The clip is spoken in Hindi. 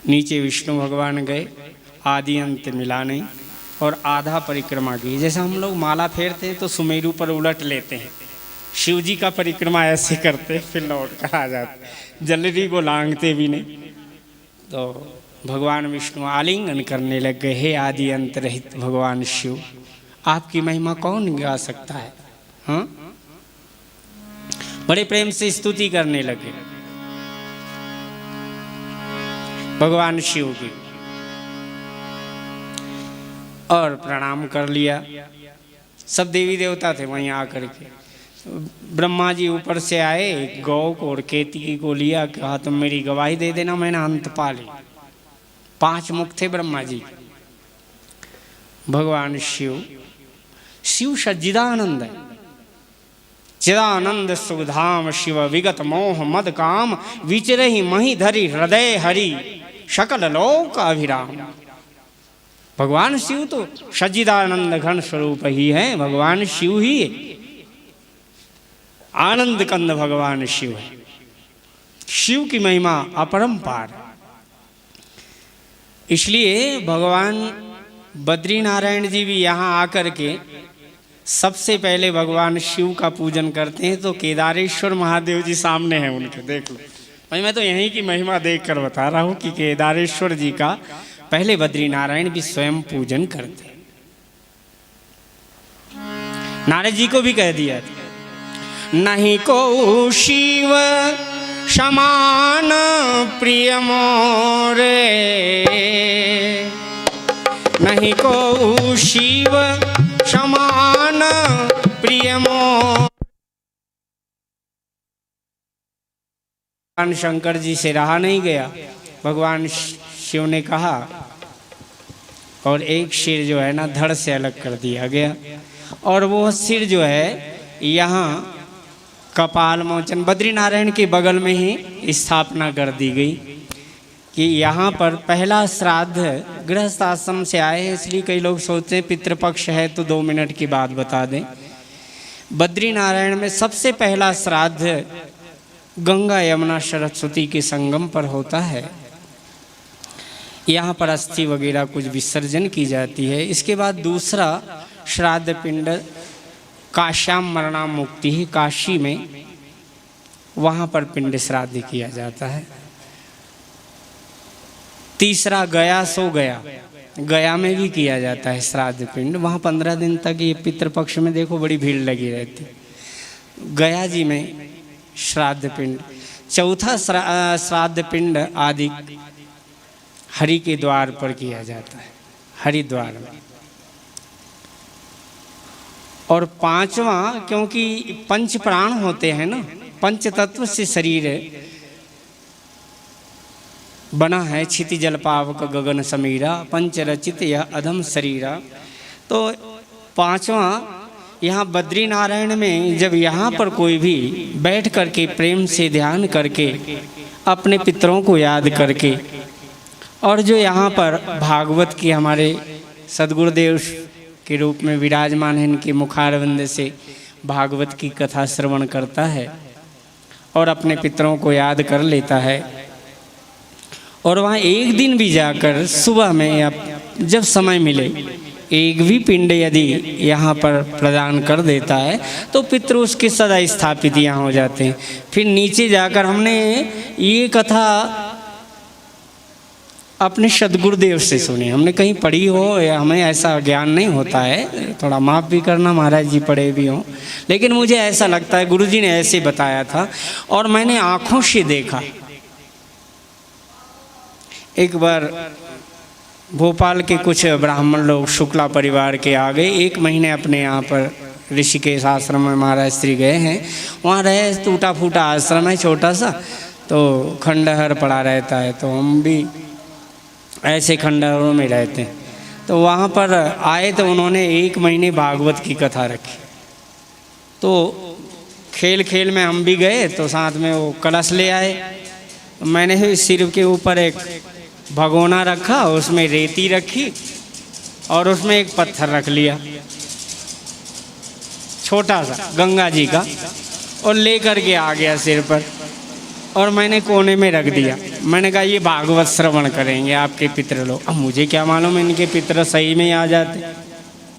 नीचे विष्णु भगवान गए, आदि अंत मिला नहीं, और आधा परिक्रमा की। जैसे हम लोग माला फेरते हैं तो सुमेरु पर उलट लेते हैं, शिव जी का परिक्रमा ऐसे करते फिर लौट कर आ जाते, जलरी को लांघते भी नहीं। तो भगवान विष्णु आलिंगन करने लग गए, हे आदि अंत रहित भगवान शिव, आपकी महिमा कौन गा सकता है। हाँ, बड़े प्रेम से स्तुति करने लगे भगवान शिव की, और प्रणाम कर लिया। सब देवी देवता थे वहीं आकर के। ब्रह्मा जी ऊपर से आए, गौ को और केतकी को लिया, कहा तुम मेरी गवाही दे देना, मैंने अंत पा ली। 5 मुख थे ब्रह्मा जी। भगवान शिव, शिव सज्जिदानंद है, चिदानंद सुधाम शिव विगत मोह मद काम, विचरहि मही धरि हृदय हरि सकल लोक अभिराम। भगवान शिव तो सज्जिदानंद घन स्वरूप ही है, भगवान शिव ही है, आनंद कंद भगवान शिव है। शिव की महिमा अपरंपार। इसलिए भगवान बद्रीनारायण जी भी यहाँ आकर के सबसे पहले भगवान शिव का पूजन करते हैं। तो केदारेश्वर महादेव जी सामने हैं उनके, देख लो भाई, मैं तो यहीं की महिमा देखकर बता रहा हूँ कि केदारेश्वर जी का पहले बद्रीनारायण भी स्वयं पूजन करते हैं। नारद जी को भी कह दिया, नहीं को शिव समान प्रिय मोरे, नहीं को शिव समान प्रिय मोरे। भगवान शंकर जी से रहा नहीं गया, भगवान शिव ने कहा, और एक सिर जो है ना धड़ से अलग कर दिया गया, और वो सिर जो है यहाँ कपाल मोचन बद्रीनारायण के बगल में ही स्थापना कर दी गई कि यहाँ पर पहला श्राद्ध गृहस्थ आश्रम से आए हैं, इसलिए कई लोग सोचते हैं पितृपक्ष है तो 2 मिनट की बात बता दें। बद्रीनारायण में सबसे पहला श्राद्ध गंगा यमुना सरस्वती के संगम पर होता है। यहाँ पर अस्थि वगैरह कुछ विसर्जन की जाती है। इसके बाद दूसरा श्राद्ध पिंड काश्याम मरणाम मुक्ति ही, काशी में वहाँ पर पिंड श्राद्ध किया जाता है। तीसरा गया सो गया, गया में भी किया जाता है श्राद्ध पिंड। वहाँ 15 दिन तक ये पितृपक्ष में देखो बड़ी भीड़ लगी रहती, गया जी में श्राद्ध पिंड। चौथा श्राद्ध पिंड आदि हरि के द्वार पर किया जाता है, हरिद्वार में। और 5वां, क्योंकि 5 प्राण होते हैं ना, 5 तत्व से शरीर बना है, क्षिति जल पावक गगन समीरा, पंच रचित यह अधम शरीरा। तो 5वां यहाँ बद्रीनारायण में जब यहाँ पर कोई भी बैठ करके प्रेम से ध्यान करके अपने पितरों को याद करके, और जो यहाँ पर भागवत की हमारे सद्गुरुदेव के रूप में विराजमान है, इनके मुखारविंद से भागवत की कथा श्रवण करता है और अपने पितरों को याद कर लेता है, और वहाँ एक दिन भी जाकर सुबह में या जब समय मिले एक भी पिंड यदि यहाँ पर प्रदान कर देता है तो पितृ उसके सदा स्थापित यहाँ हो जाते हैं। फिर नीचे जाकर हमने ये कथा अपने सद्गुरुदेव से सुनी, हमने कहीं पढ़ी हो या हमें ऐसा ज्ञान नहीं होता है, थोड़ा माफ़ भी करना, महाराज जी पढ़े भी हों, लेकिन मुझे ऐसा लगता है गुरुजी ने ऐसे बताया था और मैंने आँखों से देखा। एक बार भोपाल के कुछ ब्राह्मण लोग शुक्ला परिवार के आ गए, 1 महीने अपने यहाँ पर ऋषिकेश आश्रम में महाराज श्री गए हैं, वहाँ रहे, टूटा फूटा आश्रम है छोटा सा, तो खंडहर पड़ा रहता है, तो हम भी ऐसे खंडहरों में रहते हैं। तो वहाँ पर आए तो उन्होंने 1 महीने भागवत की कथा रखी, तो खेल खेल में हम भी गए, तो साथ में वो कलश ले आए, मैंने सिर के ऊपर एक भगोना रखा, उसमें रेती रखी और उसमें एक पत्थर रख लिया छोटा सा गंगा जी का, और ले करके आ गया सिर पर, और मैंने कोने में रख दिया। मैंने कहा ये भागवत श्रवण करेंगे आपके पितृ लोग। अब मुझे क्या मालूम इनके पितृ सही में ही आ जाते।